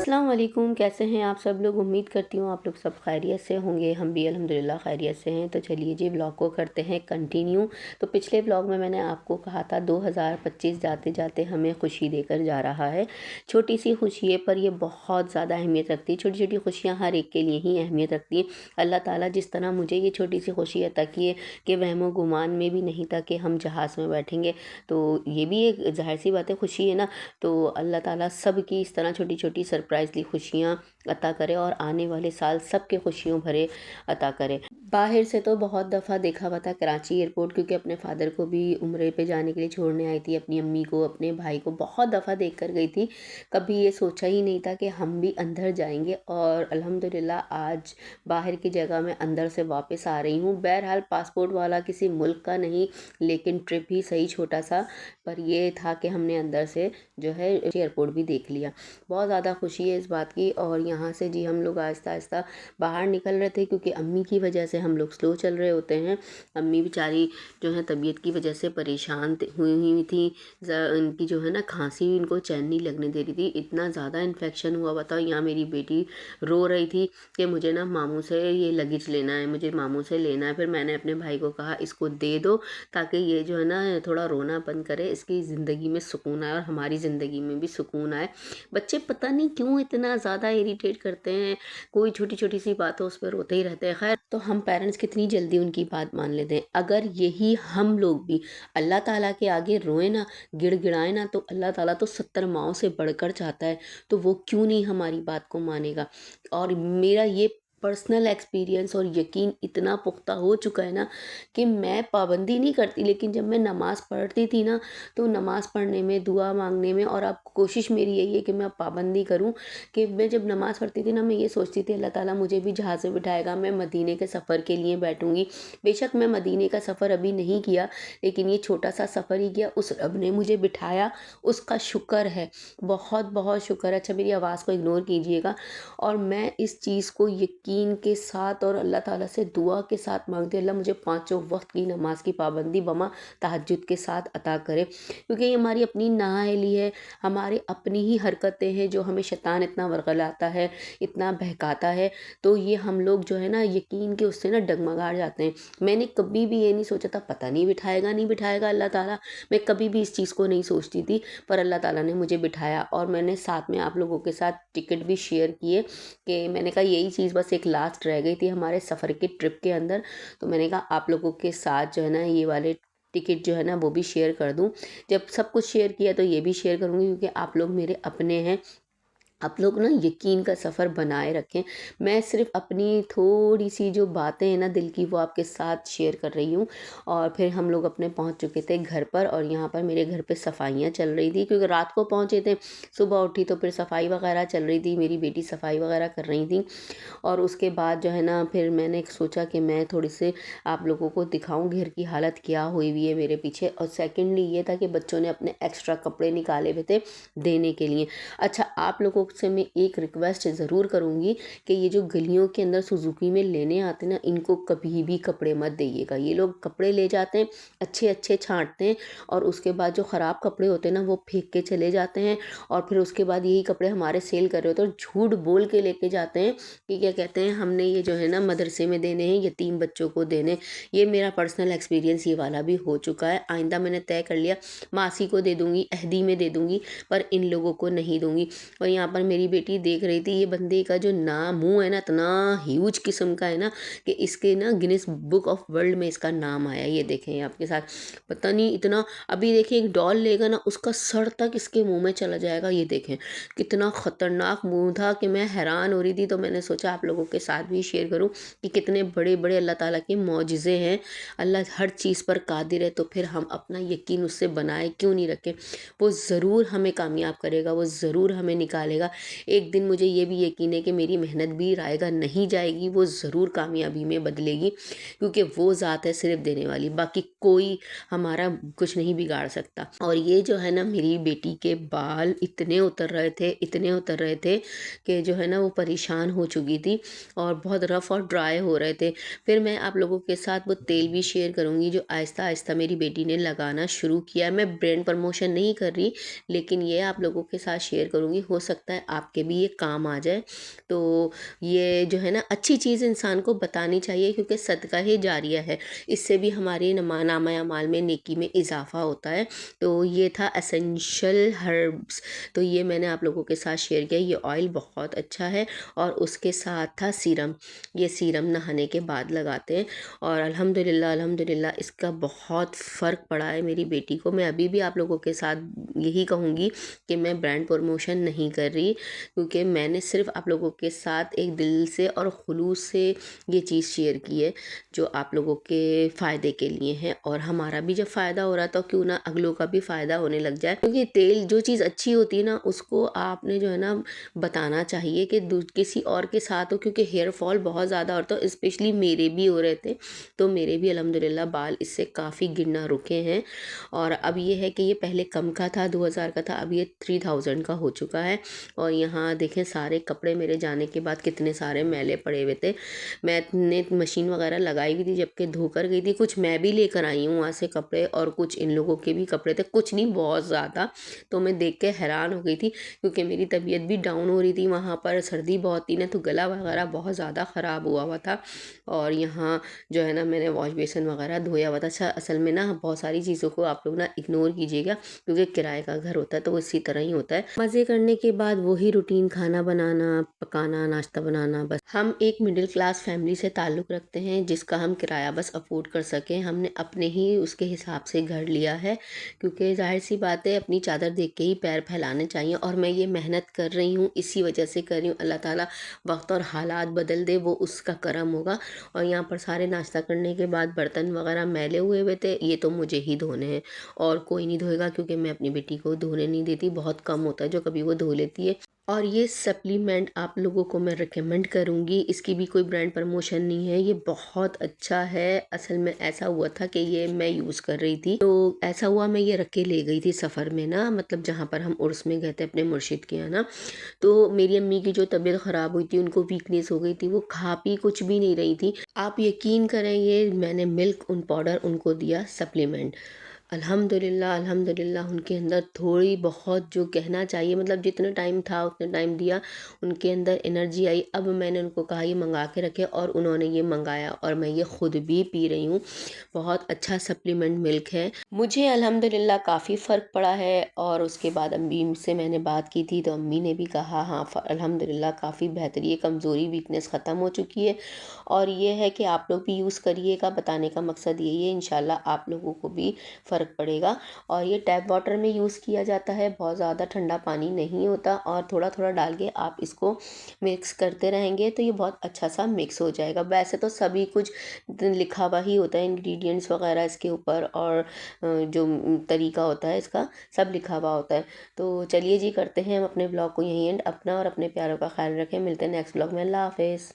अस्सलाम वालेकुम। कैसे हैं आप सब लोग? उम्मीद करती हूँ आप लोग सब खैरियत से होंगे। हम भी अल्हम्दुलिल्लाह खैरियत से हैं। तो चलिए जी व्लॉग को करते हैं कंटिन्यू। तो पिछले व्लॉग में मैंने आपको कहा था 2025 जाते जाते हमें खुशी देकर जा रहा है। छोटी सी खुशी है पर ये बहुत ज़्यादा अहमियत रखती है। छोटी छोटी खुशियाँ हर एक के लिए ही अहमियत रखती है। अल्लाह ताला जिस तरह मुझे ये छोटी सी खुशी अता की है कि वहमो गुमान में भी नहीं था कि हम जहाज़ में बैठेंगे, तो ये भी एक ज़ाहिर सी बात है खुशी है ना। तो अल्लाह ताला सब की इस तरह छोटी छोटी सरप्राइजली खुशियाँ अता करे और आने वाले साल सबके खुशियों भरे अता करे। बाहर से तो बहुत दफ़ा देखा हुआ था कराची एयरपोर्ट, क्योंकि अपने फ़ादर को भी उम्रे पे जाने के लिए छोड़ने आई थी, अपनी अम्मी को, अपने भाई को बहुत दफ़ा देख कर गई थी। कभी ये सोचा ही नहीं था कि हम भी अंदर जाएंगे और अल्हम्दुलिल्लाह आज बाहर की जगह मैं अंदर से वापस आ रही हूँ। बहरहाल पासपोर्ट वाला किसी मुल्क का नहीं, लेकिन ट्रिप ही सही छोटा सा, पर ये था कि हमने अंदर से जो है एयरपोर्ट भी देख लिया। बहुत ज़्यादा खुशी है इस बात की। और यहाँ से जी हम लोग आहिस्ता आहिस्ता बाहर निकल रहे थे, क्योंकि अम्मी की वजह से हम लोग स्लो चल रहे होते हैं। अम्मी बेचारी जो है तबीयत की वजह से परेशान हुई थी। इनकी जो है ना खांसी, इनको चैन नहीं लगने दे रही थी, इतना ज़्यादा इन्फेक्शन हुआ। बताओ, यहाँ मेरी बेटी रो रही थी कि मुझे ना मामू से ये लगेज लेना है, मुझे मामू से लेना है। फिर मैंने अपने भाई को कहा इसको दे दो ताकि ये जो है ना थोड़ा रोना बंद करे, इसकी ज़िंदगी में सुकून आए और हमारी ज़िंदगी में भी सुकून आए। बच्चे पता नहीं क्यों इतना ज़्यादा इरिटेट करते हैं, कोई छोटी छोटी सी बातों उस पर रोते ही रहते हैं। खैर, तो हम पेरेंट्स कितनी जल्दी उनकी बात मान लेते हैं। अगर यही हम लोग भी अल्लाह ताला के आगे रोए ना, गिड़गिड़ाए ना, तो अल्लाह ताला तो 70 माओं से बढ़कर चाहता है, तो वो क्यों नहीं हमारी बात को मानेगा। और मेरा ये पर्सनल एक्सपीरियंस और यकीन इतना पुख्ता हो चुका है ना कि मैं पाबंदी नहीं करती, लेकिन जब मैं नमाज़ पढ़ती थी ना, तो नमाज़ पढ़ने में, दुआ मांगने में, और अब कोशिश मेरी यही है कि मैं पाबंदी करूं कि मैं जब नमाज़ पढ़ती थी ना, मैं ये सोचती थी अल्लाह ताला मुझे भी जहाज़ में बिठाएगा, मैं मदीने के सफ़र के लिए बैठूंगी। बेशक मैं मदीने का सफ़र अभी नहीं किया, लेकिन ये छोटा सा सफ़र ही किया, उस रब ने मुझे बिठाया, उसका शुक्र है, बहुत बहुत शुक्र है। अच्छा, मेरी आवाज़ को इग्नोर कीजिएगा। और मैं इस चीज़ को यकीन के साथ और अल्लाह ताला से दुआ के साथ मांगती हूँ, अल्लाह मुझे पाँचों वक्त की नमाज की पाबंदी बमा तहज्जुद के साथ अता करे, क्योंकि ये हमारी अपनी नाअहली है, हमारे अपनी ही हरकतें हैं जो हमें शैतान इतना वर्गलाता है, इतना बहकाता है। तो ये हम लोग जो है ना यकीन के उससे ना डगमगा जाते हैं। मैंने कभी भी ये नहीं सोचा था पता नहीं बिठाएगा नहीं बिठाएगा अल्लाह ताला, मैं कभी भी इस चीज़ को नहीं सोचती थी, पर अल्लाह ताला ने मुझे बिठाया। और मैंने साथ में आप लोगों के साथ टिकट भी शेयर किए कि मैंने कहा यही चीज़ बस एक लास्ट रह गई थी हमारे सफ़र के ट्रिप के अंदर, तो मैंने कहा आप लोगों के साथ जो है ना ये वाले टिकट जो है ना वो भी शेयर कर दूं। जब सब कुछ शेयर किया तो ये भी शेयर करूंगी, क्योंकि आप लोग मेरे अपने हैं। आप लोग ना यकीन का सफ़र बनाए रखें। मैं सिर्फ़ अपनी थोड़ी सी जो बातें हैं ना दिल की, वो आपके साथ शेयर कर रही हूँ। और फिर हम लोग अपने पहुँच चुके थे घर पर, और यहाँ पर मेरे घर पे सफाइयाँ चल रही थी, क्योंकि रात को पहुँचे थे। सुबह उठी तो फिर सफाई वगैरह चल रही थी, मेरी बेटी सफाई वगैरह कर रही थी। और उसके बाद जो है ना फिर मैंने सोचा कि मैं थोड़ी से आप लोगों को दिखाऊं घर की हालत क्या हुई हुई है मेरे पीछे। और सेकेंडली ये था कि बच्चों ने अपने एक्स्ट्रा कपड़े निकाले हुए थे देने के लिए। अच्छा, आप लोगों से मैं एक रिक्वेस्ट ज़रूर करूँगी कि ये जो गलियों के अंदर सुजुकी में लेने आते हैं ना, इनको कभी भी कपड़े मत दीजिएगा। ये लोग कपड़े ले जाते हैं, अच्छे अच्छे छांटते हैं, और उसके बाद जो ख़राब कपड़े होते हैं ना वो फेंक के चले जाते हैं। और फिर उसके बाद यही कपड़े हमारे सेल कर रहे होते हैं और झूठ बोल के लेके जाते हैं कि क्या कहते हैं हमने ये जो है ना मदरसे में देने हैं, यतीम बच्चों को देने। ये मेरा पर्सनल एक्सपीरियंस ये वाला भी हो चुका है। आइंदा मैंने तय कर लिया मासी को दे दूँगी, अहदी में दे दूँगी, पर इन लोगों को नहीं दूँगी। और यहाँ पर मेरी बेटी देख रही थी, ये बंदे का जो मुँह है ना इतना ह्यूज किस्म का है ना कि इसके ना गिनीज बुक ऑफ वर्ल्ड में इसका नाम आया। ये देखें आपके साथ, पता नहीं इतना, अभी देखिए एक डॉल लेगा ना उसका सर तक इसके मुंह में चला जाएगा। ये देखें कितना ख़तरनाक मुंह था कि मैं हैरान हो रही थी। तो मैंने सोचा आप लोगों के साथ भी शेयर करूं कि कितने बड़े बड़े अल्लाह ताला के मौजिज़े हैं। अल्लाह हर चीज़ पर कादिर है, तो फिर हम अपना यकीन उससे बनाए क्यों नहीं रखें। वो ज़रूर हमें कामयाब करेगा, वो ज़रूर हमें निकालेगा। एक दिन मुझे ये भी यकीन है कि मेरी मेहनत भी रायगा नहीं जाएगी, वो ज़रूर कामयाबी में बदलेगी, क्योंकि वो ज़ात है सिर्फ देने वाली, बाकी कोई हमारा कुछ नहीं बिगाड़ सकता। और ये जो है ना मेरी बेटी के बाल इतने उतर रहे थे, इतने उतर रहे थे कि जो है ना वो परेशान हो चुकी थी और बहुत रफ़ और ड्राई हो रहे थे। फिर मैं आप लोगों के साथ वो तेल भी शेयर करूँगी जो आहिस्ता आहिस्ता मेरी बेटी ने लगाना शुरू किया। मैं ब्रांड प्रमोशन नहीं कर रही, लेकिन ये आप लोगों के साथ शेयर करूँगी। हो सकता है है आपके भी ये काम आ जाए। तो ये जो है ना अच्छी चीज़ इंसान को बतानी चाहिए, क्योंकि सदका ही जारिया है, इससे भी हमारे नामा अमाल में नेकी में इजाफ़ा होता है। तो ये था एसेंशियल हर्ब्स, तो ये मैंने आप लोगों के साथ शेयर किया। ये ऑयल बहुत अच्छा है, और उसके साथ था सीरम। ये सीरम नहाने के बाद लगाते हैं, और अल्हम्दुलिल्लाह अल्हम्दुलिल्लाह इसका बहुत फ़र्क पड़ा है मेरी बेटी को। मैं अभी भी आप लोगों के साथ यही कहूँगी कि मैं ब्रांड प्रमोशन नहीं कर रही, क्योंकि मैंने सिर्फ आप लोगों के साथ एक दिल से और खुलूस से ये चीज़ शेयर की है, जो आप लोगों के फ़ायदे के लिए हैं। और हमारा भी जब फ़ायदा हो रहा, तो क्यों ना अगलों का भी फ़ायदा होने लग जाए, क्योंकि तेल जो चीज़ अच्छी होती है ना, उसको आपने जो है ना बताना चाहिए कि किसी और के साथ हो, क्योंकि हेयर फॉल बहुत ज़्यादा होता है, स्पेशली मेरे भी हो रहे थे। तो मेरे भी अल्हम्दुलिल्लाह बाल इससे काफ़ी गिरना रुके हैं। और अब ये है कि ये पहले कम का था, 2000 का था, अब ये 3000 का हो चुका है। और यहाँ देखें सारे कपड़े मेरे जाने के बाद कितने सारे मैले पड़े हुए थे। मैंने मशीन वगैरह लगाई हुई थी, जबकि धोकर गई थी। कुछ मैं भी लेकर आई हूँ वहाँ से कपड़े, और कुछ इन लोगों के भी कपड़े थे, कुछ नहीं बहुत ज़्यादा। तो मैं देख के हैरान हो गई थी, क्योंकि मेरी तबीयत भी डाउन हो रही थी, वहाँ पर सर्दी बहुत थी ना, तो गला वगैरह बहुत ज़्यादा ख़राब हुआ हुआ था। और यहाँ जो है ना मैंने वॉश बेसन वगैरह धोया हुआ था। अच्छा, असल में ना बहुत सारी चीज़ों को आप लोग ना इग्नोर कीजिएगा, क्योंकि किराए का घर होता है, तो वो इसी तरह ही होता है। मज़े करने के बाद वही रूटीन, खाना बनाना, पकाना, नाश्ता बनाना। बस हम एक मिडिल क्लास फैमिली से ताल्लुक़ रखते हैं, जिसका हम किराया बस अफोर्ड कर सकें। हमने अपने ही उसके हिसाब से घर लिया है, क्योंकि ज़ाहिर सी बात है अपनी चादर देख के ही पैर फैलाने चाहिए। और मैं ये मेहनत कर रही हूँ, इसी वजह से कर रही हूँ। अल्लाह ताला वक्त और हालात बदल दे, वो उसका करम होगा। और यहाँ पर सारे नाश्ता करने के बाद बर्तन वगैरह मैले हुए हुए थे, ये तो मुझे ही धोने हैं, और कोई नहीं धोएगा, क्योंकि मैं अपनी बेटी को धोने नहीं देती। बहुत कम होता है जो कभी वो धो लेती है। और ये सप्लीमेंट आप लोगों को मैं रिकमेंड करूँगी, इसकी भी कोई ब्रांड प्रमोशन नहीं है, ये बहुत अच्छा है। असल में ऐसा हुआ था कि ये मैं यूज़ कर रही थी, तो ऐसा हुआ मैं ये रख के ले गई थी सफ़र में ना, मतलब जहाँ पर हम उर्स में गए थे अपने मुर्शिद के यहाँ ना। तो मेरी अम्मी की जो तबीयत ख़राब हुई थी, उनको वीकनेस हो गई थी, वो खा पी कुछ भी नहीं रही थी। आप यकीन करें, ये मैंने मिल्क उन पाउडर उनको दिया सप्लीमेंट, अल्हम्दुलिल्लाह अल्हम्दुलिल्लाह उनके अंदर थोड़ी बहुत जो कहना चाहिए, मतलब जितना टाइम था उतना टाइम दिया, उनके अंदर एनर्जी आई। अब मैंने उनको कहा ये मंगा के रखे, और उन्होंने ये मंगाया, और मैं ये ख़ुद भी पी रही हूँ। बहुत अच्छा सप्लीमेंट मिल्क है, मुझे अल्हम्दुलिल्लाह काफ़ी फ़र्क पड़ा है। और उसके बाद अम्मी से मैंने बात की थी, तो अम्मी ने भी कहा हाँ अल्हम्दुलिल्लाह काफ़ी बेहतरी है, कमज़ोरी वीकनेस ख़त्म हो चुकी है। और ये है कि आप लोग भी यूज़ करिएगा, बताने का मकसद यही है, इंशाल्लाह आप लोगों को भी फ़र्क पड़ेगा। और ये टैप वाटर में यूज़ किया जाता है, बहुत ज़्यादा ठंडा पानी नहीं होता, और थोड़ा थोड़ा डाल के आप इसको मिक्स करते रहेंगे, तो ये बहुत अच्छा सा मिक्स हो जाएगा। वैसे तो सभी कुछ लिखा हुआ ही होता है, इंग्रेडिएंट्स वगैरह इसके ऊपर, और जो तरीका होता है इसका सब लिखा हुआ होता है। तो चलिए जी, करते हैं हम अपने ब्लॉग को यहीं एंड। अपना और अपने प्यारों का ख्याल रखें, मिलते हैं नेक्स्ट ब्लॉग में। अल्लाह हाफ़िज़।